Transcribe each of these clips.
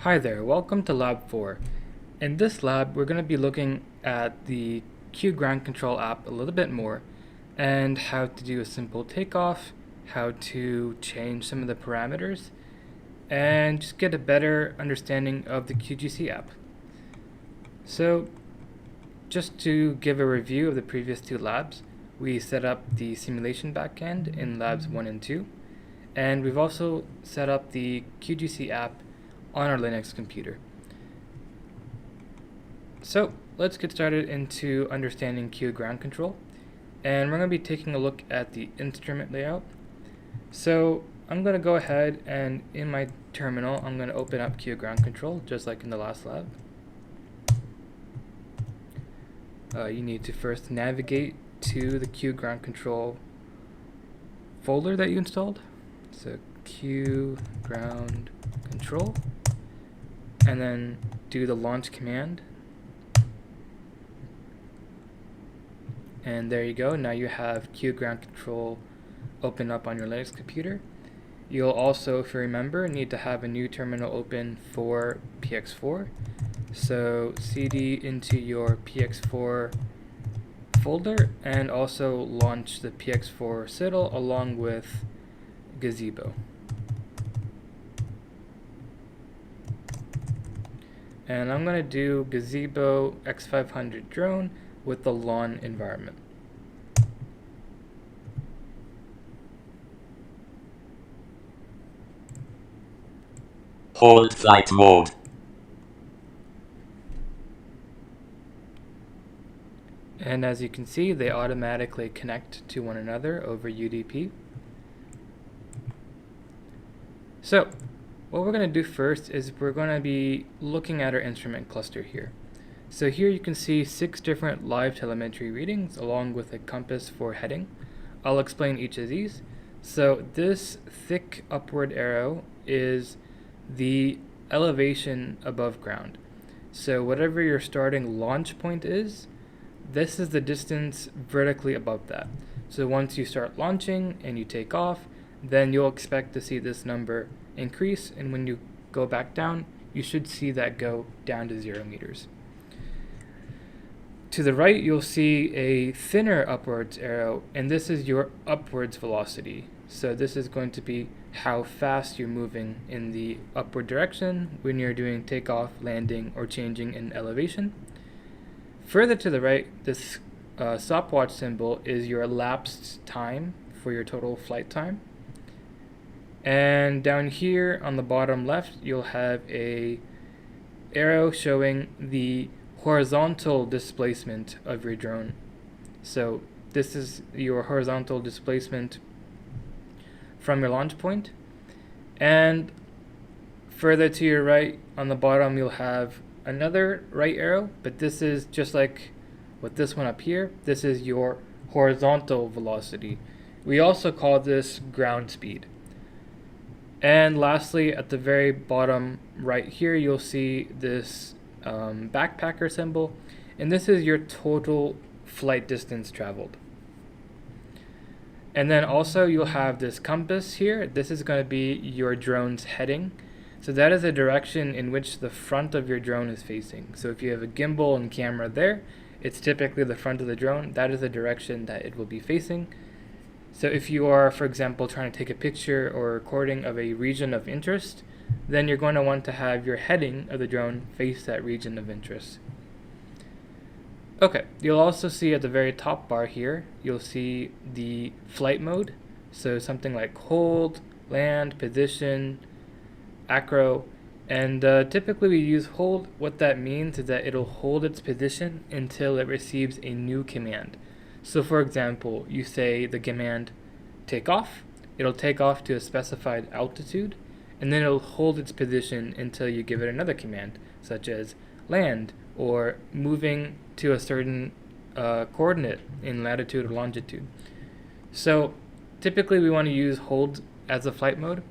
Hi there, welcome to Lab 4. In this lab, we're going to be looking at the QGroundControl app a little bit more and how to do a simple takeoff, how to change some of the parameters, and just get a better understanding of the QGC app. So, just to give a review of the previous two labs, we set up the simulation backend in labs 1 and 2, and we've also set up the QGC app on our Linux computer. So let's get started into understanding QGroundControl, and we're going to be taking a look at the instrument layout. So I'm going to go ahead and in my terminal I'm going to open up QGroundControl just like in the last lab. You need to first navigate to the QGroundControl folder that you installed. So QGroundControl, and then do the launch command. And there you go. Now you have QGroundControl open up on your Linux computer. You'll also, if you remember, need to have a new terminal open for PX4. So cd into your PX4 folder and also launch the PX4 SITL along with Gazebo. And I'm going to do Gazebo X500 drone with the lawn environment. Hold flight mode. And as you can see, they automatically connect to one another over UDP. So what we're going to do first is we're going to be looking at our instrument cluster here. So here you can see 6 different live telemetry readings along with a compass for heading. I'll explain each of these. So this thick upward arrow is the elevation above ground. So whatever your starting launch point is, this is the distance vertically above that. So once you start launching and you take off, then you'll expect to see this number increase, and when you go back down, you should see that go down to 0 meters. To the right, you'll see a thinner upwards arrow, and this is your upwards velocity. So this is going to be how fast you're moving in the upward direction when you're doing takeoff, landing, or changing in elevation. Further to the right, this stopwatch symbol is your elapsed time for your total flight time. And down here on the bottom left, you'll have a arrow showing the horizontal displacement of your drone. So this is your horizontal displacement from your launch point. And further to your right on the bottom, you'll have another right arrow, but this is just like with this one up here. This is your horizontal velocity. We also call this ground speed. And lastly, at the very bottom right here, you'll see this backpacker symbol, and this is your total flight distance traveled. And then also you'll have this compass here. This is going to be your drone's heading. So that is the direction in which the front of your drone is facing. So if you have a gimbal and camera there, it's typically the front of the drone. That is the direction that it will be facing. So if you are, for example, trying to take a picture or recording of a region of interest, then you're going to want to have your heading of the drone face that region of interest. Okay, you'll also see at the very top bar here, you'll see the flight mode. So something like hold, land, position, acro, and typically we use hold. What that means is that it'll hold its position until it receives a new command. So for example, you say the command take off, it'll take off to a specified altitude, and then it'll hold its position until you give it another command, such as land, or moving to a certain coordinate in latitude or longitude. So typically we want to use hold as a flight mode.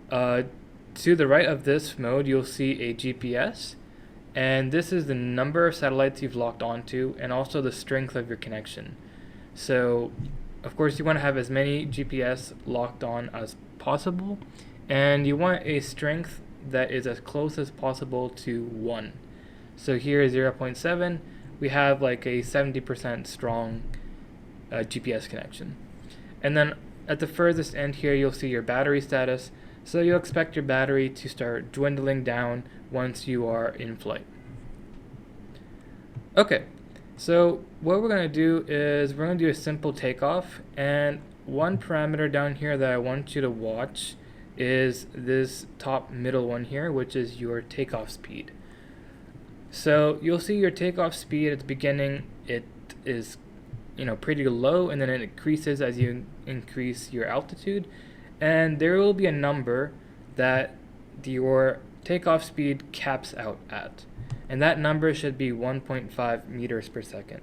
To the right of this mode, you'll see a GPS, and this is the number of satellites you've locked onto and also the strength of your connection. So of course you want to have as many GPS locked on as possible, and you want a strength that is as close as possible to 1. So here is 0.7. We have like a 70% strong GPS connection. And then at the furthest end here, you'll see your battery status. So you'll expect your battery to start dwindling down once you are in flight. Okay, so what we're going to do is we're going to do a simple takeoff, and one parameter down here that I want you to watch is this top middle one here, which is your takeoff speed. So you'll see your takeoff speed at the beginning, it is pretty low, and then it increases as you increase your altitude, and there will be a number that your takeoff speed caps out at, and that number should be 1.5 meters per second.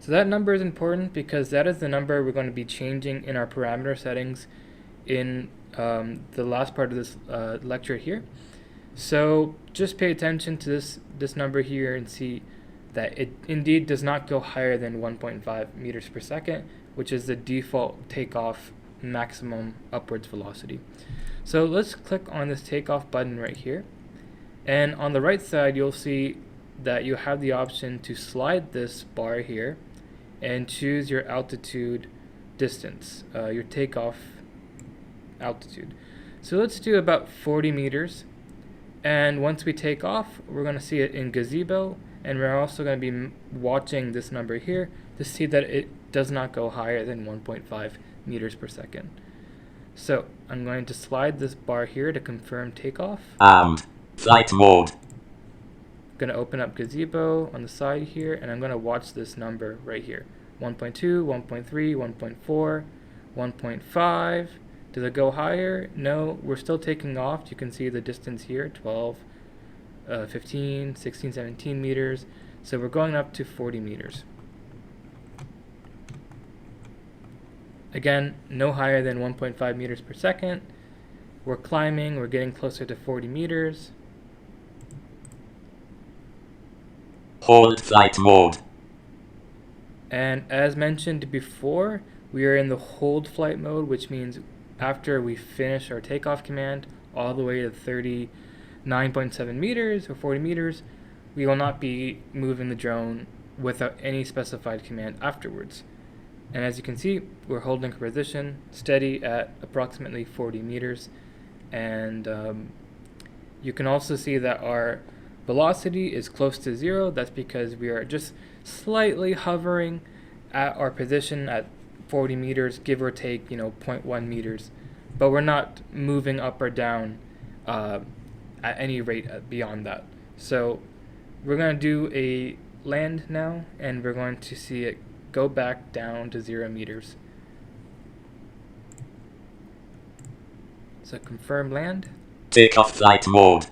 So that number is important because that is the number we're going to be changing in our parameter settings in the last part of this lecture here. So just pay attention to this number here and see that it indeed does not go higher than 1.5 meters per second, which is the default takeoff maximum upwards velocity. So let's click on this takeoff button right here. And on the right side, you'll see that you have the option to slide this bar here and choose your altitude distance, your takeoff altitude. So let's do about 40 meters. And once we take off, we're going to see it in gazebo, and we're also going to be watching this number here to see that it does not go higher than 1.5 meters per second. So I'm going to slide this bar here to confirm takeoff. Flight mode. I'm going to open up gazebo on the side here, and I'm going to watch this number right here. 1.2, 1.3, 1.4, 1.5. Does it go higher? No, we're still taking off. You can see the distance here, 12, 15, 16, 17 meters. So we're going up to 40 meters. Again, no higher than 1.5 meters per second. We're climbing, we're getting closer to 40 meters. Hold flight mode. And as mentioned before, we are in the hold flight mode, which means after we finish our takeoff command all the way to 39.7 meters or 40 meters, we will not be moving the drone without any specified command afterwards. And as you can see, we're holding position steady at approximately 40 meters. And you can also see that our velocity is close to 0. That's because we are just slightly hovering at our position at 40 meters, give or take, 0.1 meters. But we're not moving up or down at any rate beyond that. So we're going to do a land now, and we're going to see it go back down to 0 meters. So confirm land. Takeoff flight mode.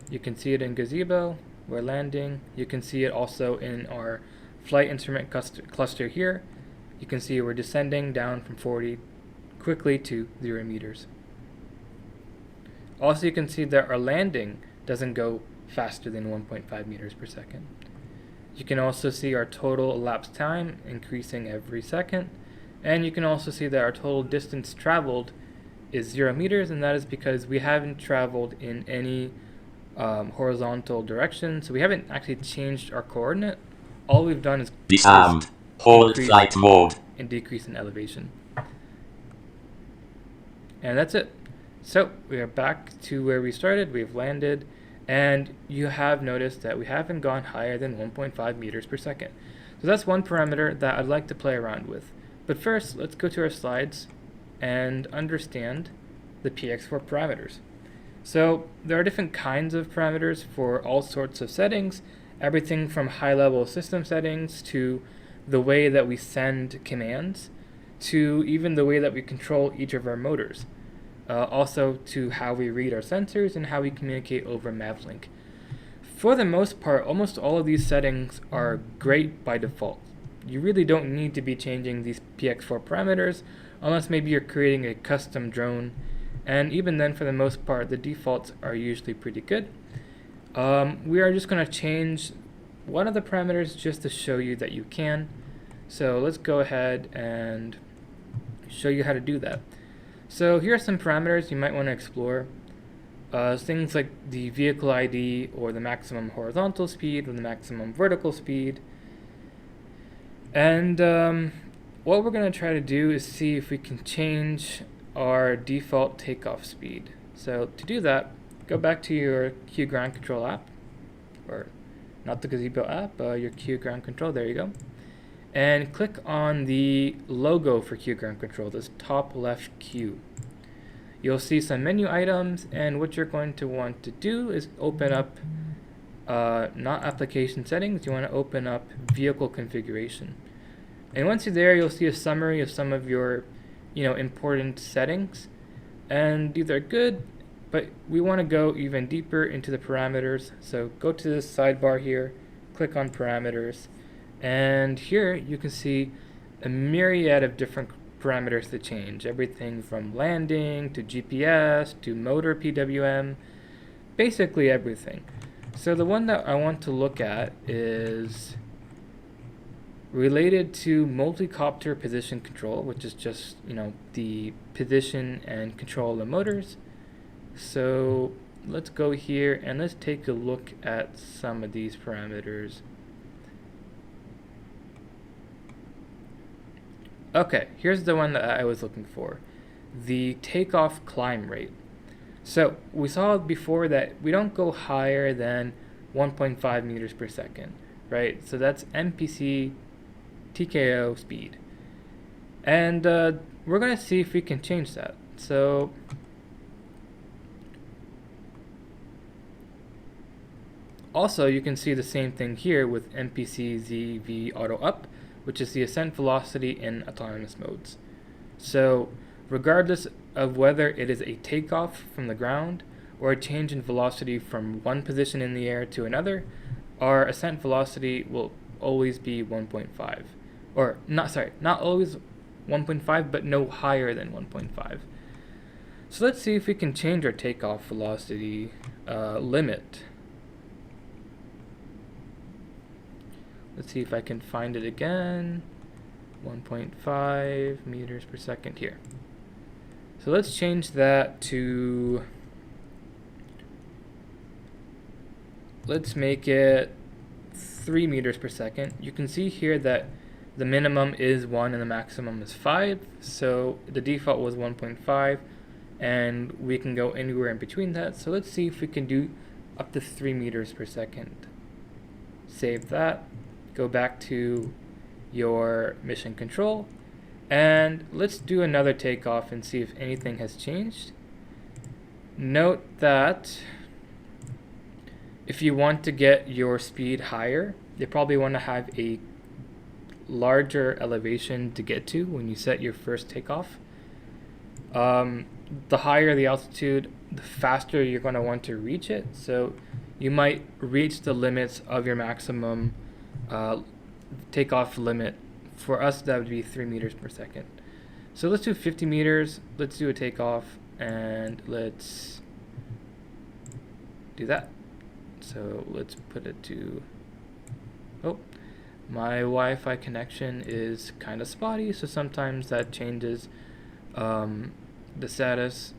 You can see it in gazebo. We're landing. You can see it also in our flight instrument cluster here. You can see we're descending down from 40 quickly to 0 meters. Also, you can see that our landing doesn't go faster than 1.5 meters per second. You can also see our total elapsed time increasing every second. And you can also see that our total distance traveled is 0 meters, and that is because we haven't traveled in any horizontal direction. So we haven't actually changed our coordinate. All we've done is Disarmed. Hold flight mode. And decrease in elevation. And that's it. So we are back to where we started. We've landed, and you have noticed that we haven't gone higher than 1.5 meters per second. So that's one parameter that I'd like to play around with. But first, let's go to our slides and understand the PX4 parameters. So there are different kinds of parameters for all sorts of settings, everything from high-level system settings to the way that we send commands, to even the way that we control each of our motors. Also to how we read our sensors and how we communicate over Mavlink. For the most part, almost all of these settings are great by default. You really don't need to be changing these PX4 parameters unless maybe you're creating a custom drone, and even then, for the most part, the defaults are usually pretty good. We are just going to change one of the parameters just to show you that you can. So let's go ahead and show you how to do that. So here are some parameters you might want to explore. things like the vehicle ID or the maximum horizontal speed or the maximum vertical speed. And what we're going to try to do is see if we can change our default takeoff speed. So to do that, go back to your QGroundControl app, or not the Gazebo app, your QGroundControl, there you go. And click on the logo for QGroundControl, this top left Q. You'll see some menu items, and what you're going to want to do is open up, not application settings, you want to open up vehicle configuration. And once you're there, you'll see a summary of some of your, important settings. And these are good, but we want to go even deeper into the parameters. So go to this sidebar here, click on parameters, and here you can see a myriad of different parameters to change. Everything from landing to GPS to motor PWM, basically everything. So the one that I want to look at is related to multi-copter position control, which is just, the position and control of the motors. So let's go here and let's take a look at some of these parameters. Okay, here's the one that I was looking for, the takeoff climb rate. So we saw before that we don't go higher than 1.5 meters per second, right? So that's MPC TKO speed. And we're going to see if we can change that. So also you can see the same thing here with MPC ZV auto up, which is the ascent velocity in autonomous modes. So regardless of whether it is a takeoff from the ground or a change in velocity from one position in the air to another, our ascent velocity will always be 1.5. Or not always 1.5, but no higher than 1.5. So let's see if we can change our takeoff velocity limit. Let's see if I can find it again. 1.5 meters per second here. So let's change that to, let's make it 3 meters per second. You can see here that the minimum is 1 and the maximum is 5. So the default was 1.5 and we can go anywhere in between that. So let's see if we can do up to 3 meters per second. Save that. Go back to your mission control, and let's do another takeoff and see if anything has changed. Note that if you want to get your speed higher, you probably want to have a larger elevation to get to when you set your first takeoff. The higher the altitude, the faster you're going to want to reach it. So you might reach the limits of your maximum takeoff limit. For us, that would be 3 meters per second. So let's do 50 meters. Let's do a takeoff, and let's do that. So let's put it to, oh, my Wi-Fi connection is kind of spotty, so sometimes that changes the status,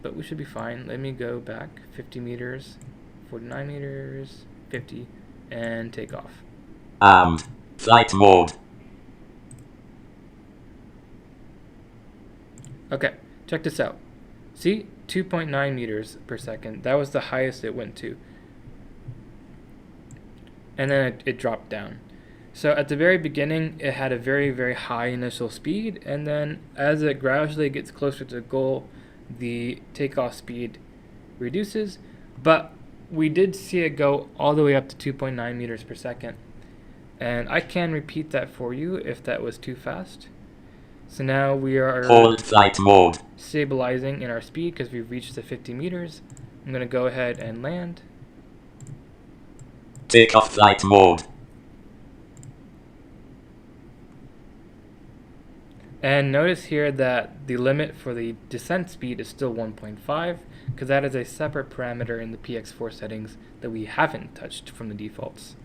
but we should be fine. Let me go back 50 meters, 49 meters, 50, and take off. Flight mode. Okay, check this out. See, 2.9 meters per second. That was the highest it went to. And then it dropped down. So at the very beginning, it had a very, very high initial speed, and then as it gradually gets closer to the goal, the takeoff speed reduces, but we did see it go all the way up to 2.9 meters per second. And I can repeat that for you if that was too fast. So now we are Hold flight mode. stabilizing in our speed because we've reached the 50 meters. I'm going to go ahead and land. Take off flight mode. And notice here that the limit for the descent speed is still 1.5 because that is a separate parameter in the PX4 settings that we haven't touched from the defaults.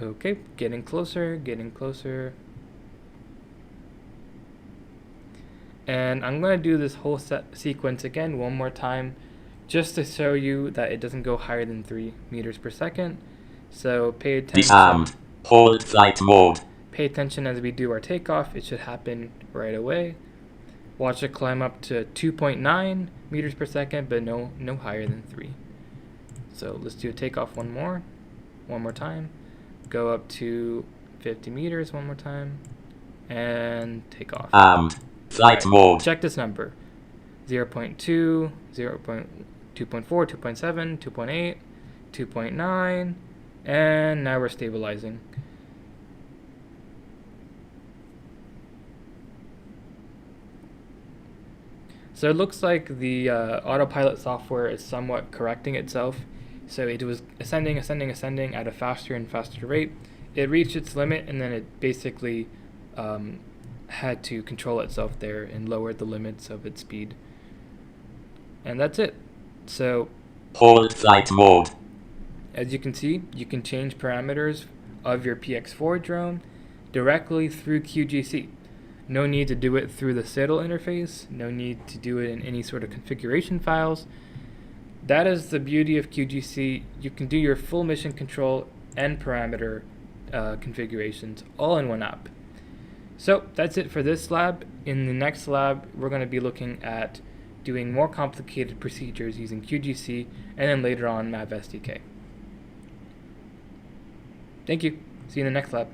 Okay, getting closer, getting closer. And I'm going to do this whole sequence again one more time just to show you that it doesn't go higher than 3 meters per second. So pay attention. Disarmed. Hold flight mode. Pay attention as we do our takeoff. It should happen right away. Watch it climb up to 2.9 meters per second, but no higher than 3. So let's do a takeoff one more time. Go up to 50 meters one more time, and take off. Flight mode. Check this number. 0.2, 0.2.4, 2.7, 2.8, 2.9, and now we're stabilizing. So it looks like the autopilot software is somewhat correcting itself. So it was ascending at a faster and faster rate. It reached its limit, and then it basically had to control itself there and lower the limits of its speed. And that's it. So hold flight mode. As you can see, you can change parameters of your PX4 drone directly through QGC. No need to do it through the SITL interface, no need to do it in any sort of configuration files. That is the beauty of QGC. You can do your full mission control and parameter configurations all in one app. So that's it for this lab. In the next lab, we're going to be looking at doing more complicated procedures using QGC and then later on MAV SDK. Thank you. See you in the next lab.